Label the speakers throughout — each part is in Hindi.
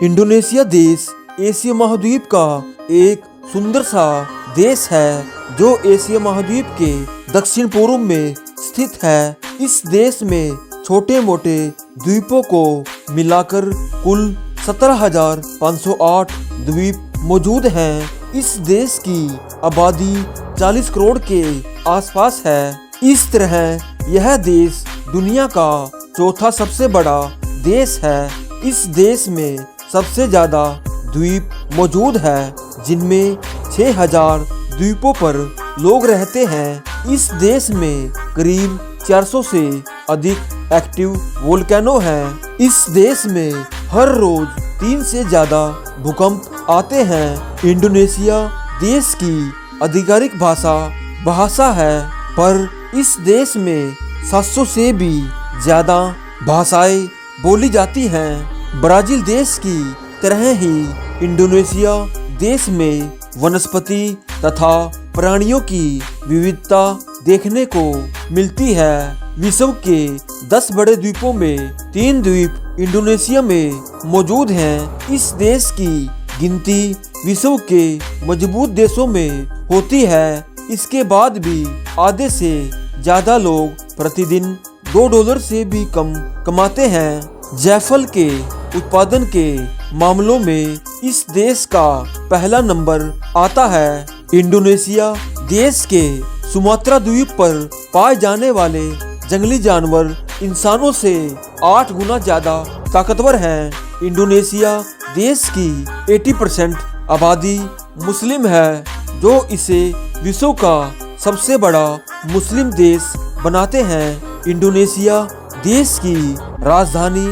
Speaker 1: इंडोनेशिया देश एशिया महाद्वीप का एक सुंदर सा देश है जो एशिया महाद्वीप के दक्षिण पूर्व में स्थित है। इस देश में छोटे मोटे द्वीपों को मिलाकर कुल 17,508 द्वीप मौजूद हैं। इस देश की आबादी 40 करोड़ के आसपास है। इस तरह यह देश दुनिया का चौथा सबसे बड़ा देश है। इस देश में सबसे ज्यादा द्वीप मौजूद है, जिनमें 6,000 द्वीपों पर लोग रहते हैं। इस देश में करीब 400 से अधिक एक्टिव वोल्केनो हैं। इस देश में हर रोज 3 से ज्यादा भूकंप आते हैं। इंडोनेशिया देश की आधिकारिक भाषा है, पर इस देश में 700 से भी ज्यादा भाषाएं बोली जाती हैं। ब्राजील देश की तरह ही इंडोनेशिया देश में वनस्पति तथा प्राणियों की विविधता देखने को मिलती है। विश्व के 10 बड़े द्वीपों में 3 द्वीप इंडोनेशिया में मौजूद हैं। इस देश की गिनती विश्व के मजबूत देशों में होती है। इसके बाद भी आधे से ज्यादा लोग प्रतिदिन $2 से भी कम कमाते हैं। जायफल के उत्पादन के मामलों में इस देश का पहला नंबर आता है। इंडोनेशिया देश के सुमात्रा द्वीप पर पाए जाने वाले जंगली जानवर इंसानों से 8 गुना ज्यादा ताकतवर हैं। इंडोनेशिया देश की 80% आबादी मुस्लिम है, जो इसे विश्व का सबसे बड़ा मुस्लिम देश बनाते हैं। इंडोनेशिया देश की राजधानी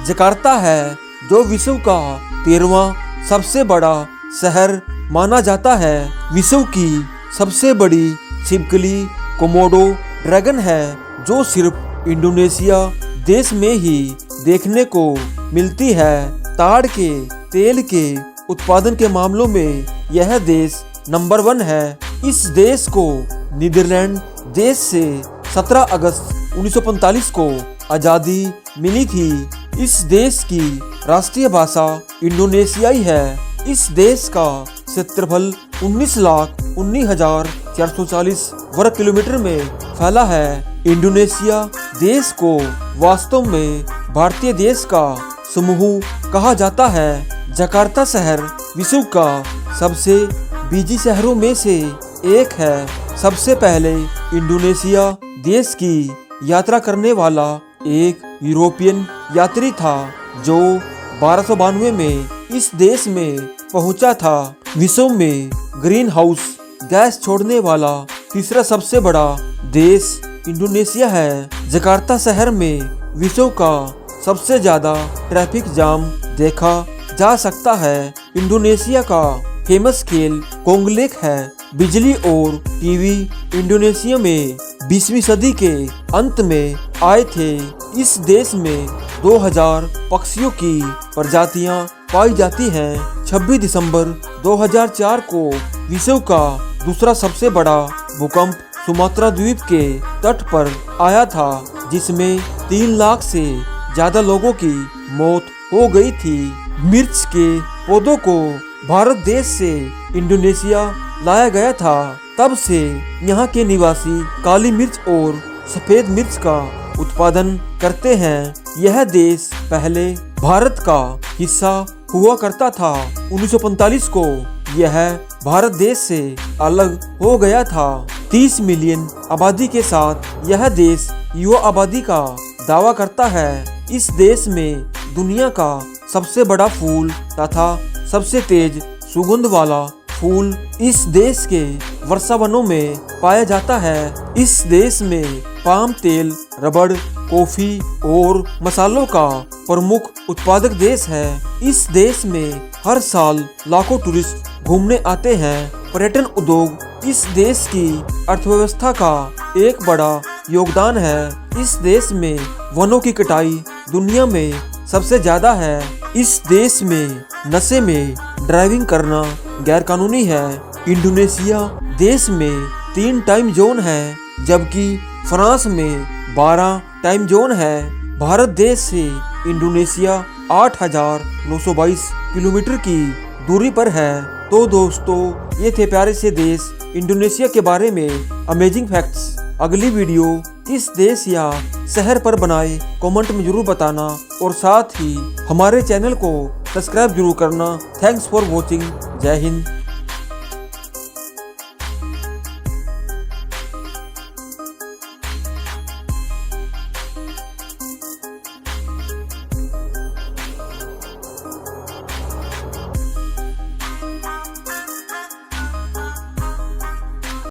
Speaker 1: जकार्ता है, जो विश्व का 13वां सबसे बड़ा शहर माना जाता है। विश्व की सबसे बड़ी छिपकली कोमोडो ड्रैगन है, जो सिर्फ इंडोनेशिया देश में ही देखने को मिलती है। ताड़ के तेल के उत्पादन के मामलों में यह देश नंबर 1 है। इस देश को नीदरलैंड देश से 17 अगस्त 1945 को आजादी मिली थी। इस देश की राष्ट्रीय भाषा इंडोनेशियाई है। इस देश का क्षेत्रफल 19,19,440 वर्ग किलोमीटर में फैला है। इंडोनेशिया देश को वास्तव में भारतीय देश का समूह कहा जाता है। जकार्ता शहर विश्व का सबसे बिजी शहरों में से एक है। सबसे पहले इंडोनेशिया देश की यात्रा करने वाला एक यूरोपियन यात्री था, जो 1292 में इस देश में पहुंचा था। विश्व में ग्रीन हाउस गैस छोड़ने वाला तीसरा सबसे बड़ा देश इंडोनेशिया है। जकार्ता शहर में विश्व का सबसे ज्यादा ट्रैफिक जाम देखा जा सकता है। इंडोनेशिया का फेमस खेल कोंगलेक है। बिजली और टीवी इंडोनेशिया में 20वीं सदी के अंत में आए थे। इस देश में 2000 पक्षियों की प्रजातियां पाई जाती हैं। 26 दिसंबर 2004 को विश्व का दूसरा सबसे बड़ा भूकंप सुमात्रा द्वीप के तट पर आया था, जिसमें 3 लाख से ज्यादा लोगों की मौत हो गई थी। मिर्च के पौधों को भारत देश से इंडोनेशिया लाया गया था। तब से यहाँ के निवासी काली मिर्च और सफेद मिर्च का उत्पादन करते हैं। यह देश पहले भारत का हिस्सा हुआ करता था। 1945 को यह भारत देश से अलग हो गया था। 30 मिलियन आबादी के साथ यह देश युवा आबादी का दावा करता है। इस देश में दुनिया का सबसे बड़ा फूल तथा सबसे तेज सुगंध वाला फूल इस देश के वर्षा वनों में पाया जाता है। इस देश में पाम तेल, रबड़, कॉफी और मसालों का प्रमुख उत्पादक देश है। इस देश में हर साल लाखों टूरिस्ट घूमने आते हैं। पर्यटन उद्योग इस देश की अर्थव्यवस्था का एक बड़ा योगदान है। इस देश में वनों की कटाई दुनिया में सबसे ज्यादा है। इस देश में नशे में ड्राइविंग करना गैर कानूनी है। इंडोनेशिया देश में 3 टाइम जोन है, जबकि फ्रांस में 12 टाइम जोन है। भारत देश से इंडोनेशिया 8,922 किलोमीटर की दूरी पर है। तो दोस्तों, ये थे प्यारे से देश इंडोनेशिया के बारे में अमेजिंग फैक्ट्स। अगली वीडियो किस देश या शहर पर बनाए कमेंट में जरूर बताना और साथ ही हमारे चैनल को सब्सक्राइब जरूर करना। Thanks for watching. जय हिंद।